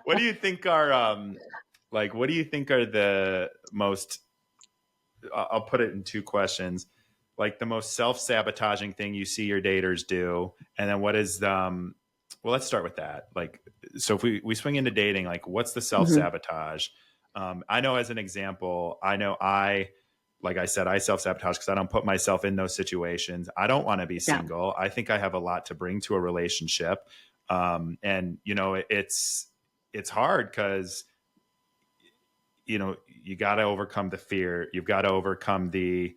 What do you think are what do you think are the most, I'll put it in two questions, like the most self-sabotaging thing you see your daters do, and then what is well, let's start with that. Like, so if we swing into dating, like what's the Mhm. self-sabotage? I know, as an example, I know like I said, I self-sabotage because I don't put myself in those situations. I don't want to be Yeah. single. I think I have a lot to bring to a relationship. And it's hard because you got to overcome the fear. You've got to overcome the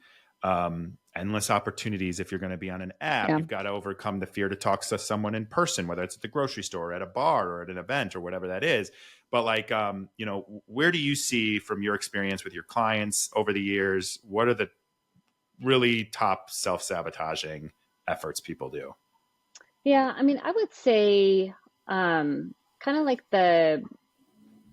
endless opportunities. If you're going to be on an app, Yeah. you've got to overcome the fear to talk to someone in person, whether it's at the grocery store, at a bar, or at an event, or whatever that is. But where do you see, from your experience with your clients over the years, what are the really top self-sabotaging efforts people do? Yeah. I mean, I would say kind of like the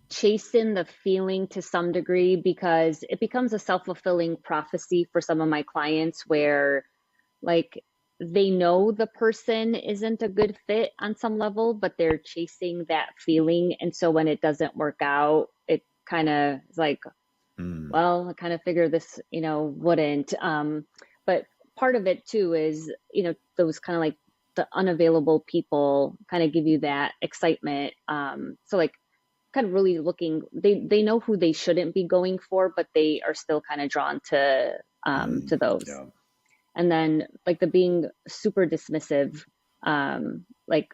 chasing the feeling to some degree, because it becomes a self-fulfilling prophecy for some of my clients where like they know the person isn't a good fit on some level, but they're chasing that feeling. And so when it doesn't work out, it kind of is like, Mm, well, I kind of figure this, wouldn't. But part of it too is, those kind of like the unavailable people kind of give you that excitement. So like kind of really looking, they know who they shouldn't be going for, but they are still kind of drawn to those. yeah. And then like the being super dismissive, like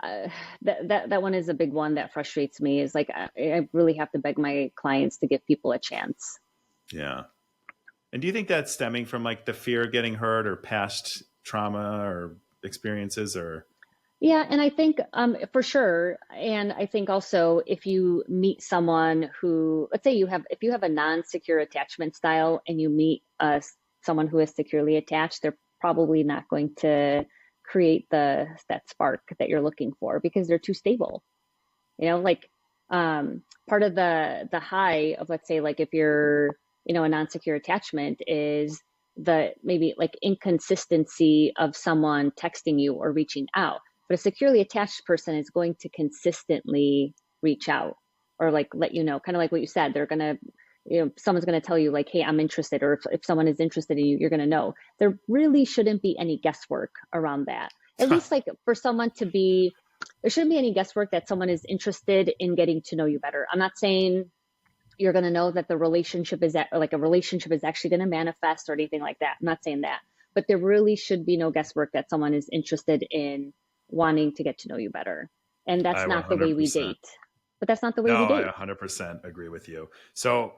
that one is a big one that frustrates me. Is like I really have to beg my clients to give people a chance. Yeah. And do you think that's stemming from like the fear of getting hurt or past trauma or experiences, or? Yeah, and I think for sure, and I think also if you meet someone who, let's say if you have a non-secure attachment style and you meet someone who is securely attached, they're probably not going to create that spark that you're looking for because they're too stable. Like part of the high of, let's say, like if you're, a non-secure attachment is the maybe like inconsistency of someone texting you or reaching out. But a securely attached person is going to consistently reach out or like let you know, kind of like what you said. They're gonna, someone's gonna tell you like, hey, I'm interested, or if someone is interested in you, you're gonna know. There really shouldn't be any guesswork around that. At least like for someone to be, there shouldn't be any guesswork that someone is interested in getting to know you better. I'm not saying you're going to know that the relationship is like a relationship is actually going to manifest or anything like that. I'm not saying that, but there really should be no guesswork that someone is interested in wanting to get to know you better. And that's I not the way we 100%. date. But that's not the way we No, I date. 100% agree with you. So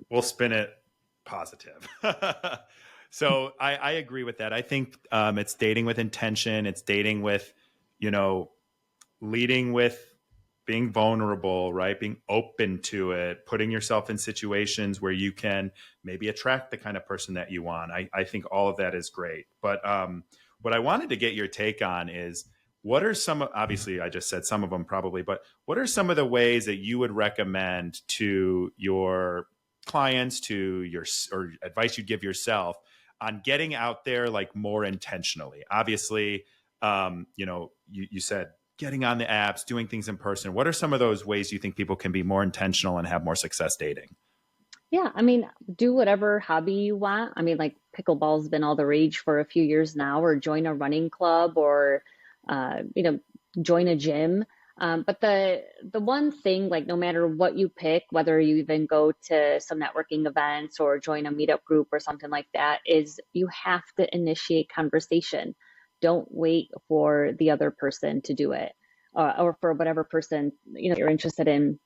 we'll spin it positive. So I agree with that. I think it's dating with intention. It's dating with, you know, leading with being vulnerable, right? Being open to it, putting yourself in situations where you can maybe attract the kind of person that you want. I think all of that is great. But what I wanted to get your take on is, what are obviously I just said some of them probably, but what are some of the ways that you would recommend to your clients, or advice you'd give yourself on getting out there like more intentionally? Obviously, you said getting on the apps, doing things in person. What are some of those ways you think people can be more intentional and have more success dating? Yeah, I mean, do whatever hobby you want. I mean, like pickleball's been all the rage for a few years now, or join a running club, or uh, you know, join a gym. But the one thing, like no matter what you pick, whether you even go to some networking events or join a meetup group or something like that, is you have to initiate conversation. Don't wait for the other person to do it, or for whatever person you're interested in,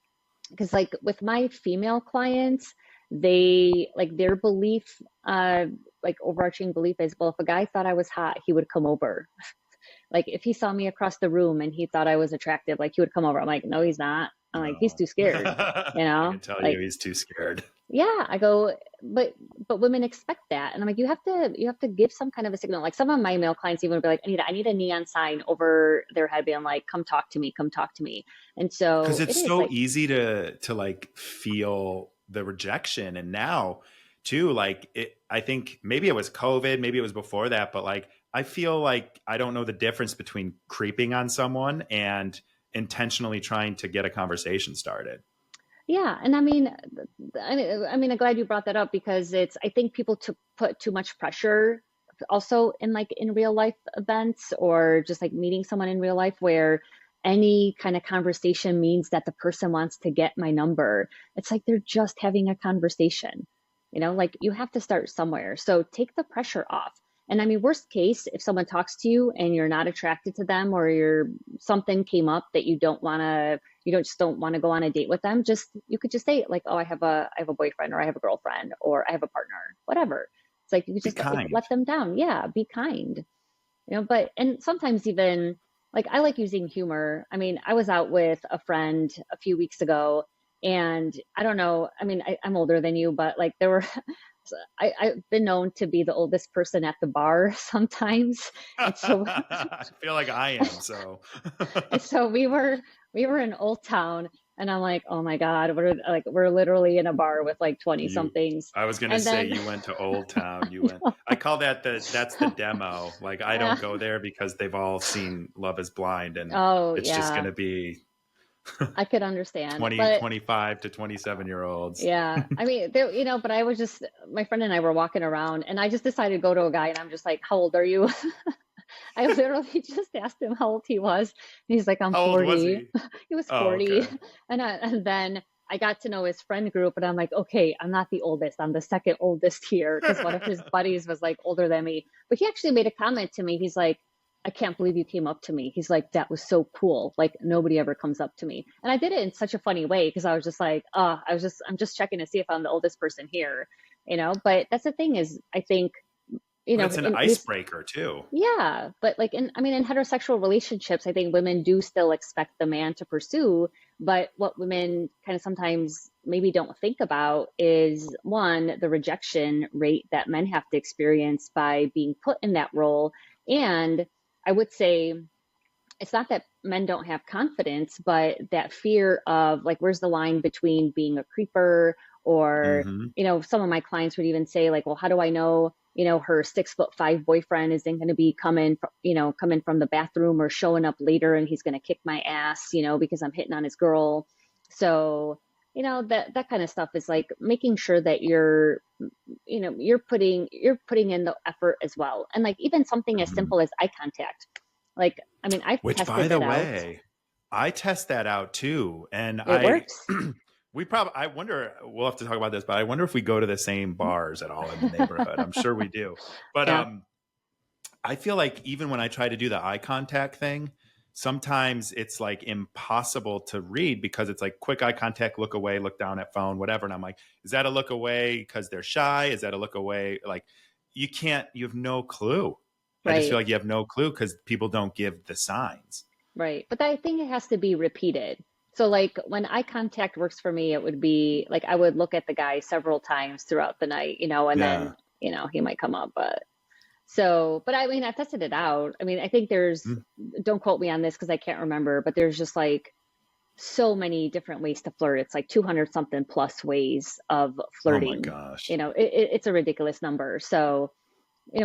because like with my female clients, they like their belief, like overarching belief is, well, if a guy thought I was hot, he would come over. Like if he saw me across the room and he thought I was attractive, like he would come over. I'm like, no, he's not. I'm like, he's No. too scared, I can tell you like, he's too scared. yeah. I go, but women expect that, and I'm like, you have to give some kind of a signal. Like some of my male clients even would be like, Anita, I need a neon sign over their head being like, come talk to me, come talk to me. And Because so it it's is so like, easy to like feel the rejection. And now too, like I think maybe it was COVID, maybe it was before that, but like I feel like I don't know the difference between creeping on someone and intentionally trying to get a conversation started. Yeah, and I'm glad you brought that up because I think people to put too much pressure also in like in real life events or just like meeting someone in real life where any kind of conversation means that the person wants to get my number. It's like they're just having a conversation. Like you have to start somewhere. So take the pressure off. And I mean, worst case, if someone talks to you and you're not attracted to them or something came up that you don't want to go on a date with them, you could just say like, oh, I have a boyfriend or I have a girlfriend or I have a partner, whatever. It's like you could Be just like, kind. let them down. Yeah, be kind. And sometimes even like I like using humor. I mean, I was out with a friend a few weeks ago and I don't know, I mean, I'm older than you, but like there were I've been known to be the oldest person at the bar sometimes. And so I feel like I am. So and so we were in Old Town and I'm like, oh my God, we're literally in a bar with like 20 you, somethings. I was going to And say then you went to Old Town. You went, I call that's the demo. Like I yeah. don't go there because they've all seen Love is Blind and Oh it's just going yeah, to be I could understand. 20, But 25 to 27-year-olds. yeah, I mean, but I was just, my friend and I were walking around and I just decided to go to a guy and I'm just like, how old are you? I literally just asked him how old he was. And he's like, I'm How old was 40. he? He was Oh, 40. okay. And then I got to know his friend group and I'm like, okay, I'm not the oldest. I'm the second oldest here. Because one of his buddies was like older than me. But he actually made a comment to me. He's like, I can't believe you came up to me. He's like, that was so cool. Like nobody ever comes up to me. And I did it in such a funny way because I was just like, I'm just checking to see if I'm the oldest person here. But that's the thing is, I think, But it's an in these, icebreaker too. yeah, but like in heterosexual relationships, I think women do still expect the man to pursue, but what women kind of sometimes maybe don't think about is one, the rejection rate that men have to experience by being put in that role. And I would say it's not that men don't have confidence, but that fear of like, where's the line between being a creeper or, Hmm. some of my clients would even say like, well, how do I know, her 6'5" boyfriend isn't going to be coming from the bathroom or showing up later and he's going to kick my ass, because I'm hitting on his girl. So, that kind of stuff is like making sure that you're putting in the effort as well. And like even something as Hmm. simple as eye contact. Like, I mean, I've Which, by tested the that out. way, I test that out too. And It works. I wonder, we'll have to talk about this, but I wonder if we go to the same bars at all in the neighborhood. I'm sure we do. But Yeah. I feel like even when I try to do the eye contact thing, sometimes it's like impossible to read because it's like quick eye contact, look away, look down at phone, whatever. And I'm like, is that a look away because they're shy? Is that a look away? Like you have no clue. I just feel Right. like you have no clue because people don't give the signs. Right. But I think it has to be repeated. So like when eye contact works for me, it would be like I would look at the guy several times throughout the night, and Yeah. then, he might come up. But I mean, I've tested it out. I mean, I think Mm. don't quote me on this because I can't remember, but there's just like so many different ways to flirt. It's like 200 something plus ways of Oh my flirting. gosh. It's a ridiculous number. So,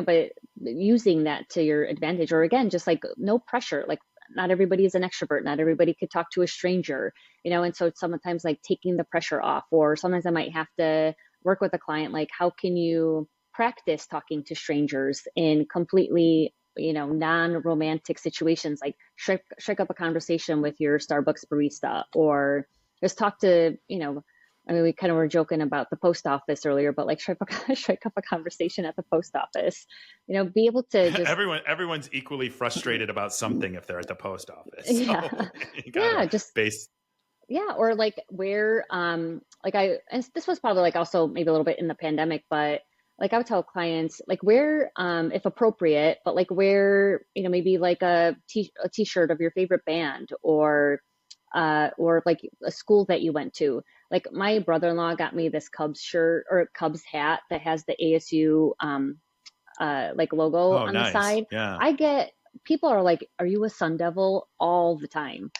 but using that to your advantage, or again, just like no pressure, like not everybody is an extrovert. Not everybody could talk to a stranger. And so it's sometimes like taking the pressure off, or sometimes I might have to work with a client, like, how can you practice talking to strangers in completely, non-romantic situations, like strike up a conversation with your Starbucks barista, or just talk to, I mean, we kind of were joking about the post office earlier, but like strike up a conversation at the post office, be able to just, Everyone's equally frustrated about something if they're at the post office. yeah, So you yeah, gotta just, base. yeah. Or like where, and this was probably like also maybe a little bit in the pandemic, but like I would tell clients like where, if appropriate, but like where, maybe like a t-shirt of your favorite band, or like a school that you went to. Like my brother-in-law got me this Cubs shirt or Cubs hat that has the ASU like logo Oh, on the nice. side. Yeah. I get People are like, "Are you a Sun Devil?" all the time,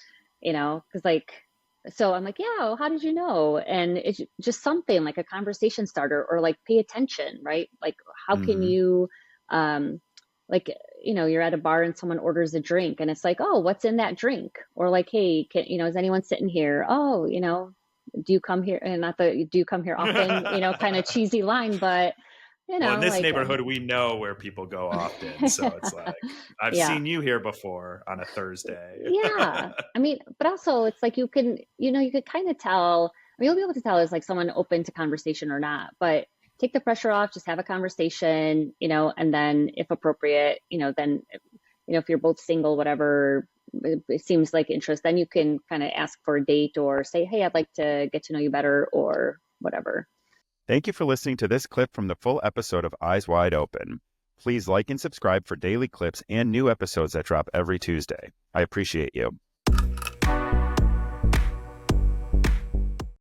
because like, so I'm like, "Yeah, well, how did you know?" And it's just something like a conversation starter, or like pay attention, right? Like, how can Hmm. you, um, like, you're at a bar and someone orders a drink and it's like, oh, what's in that drink? Or like, hey, is anyone sitting here? Oh, do you come here? And not the, do you come here often? Kind of cheesy line, but well, in this like, neighborhood, we know where people go often. So it's like, I've yeah. seen you here before on a Thursday. Yeah. I mean, but also it's like you can, you could kind of tell, I mean, you'll be able to tell is like someone open to conversation or not, but take the pressure off, just have a conversation, and then if appropriate, then, if you're both single, whatever, it seems like interest, then you can kind of ask for a date or say, hey, I'd like to get to know you better or whatever. Thank you for listening to this clip from the full episode of Eyes Wide Open. Please like and subscribe for daily clips and new episodes that drop every Tuesday. I appreciate you.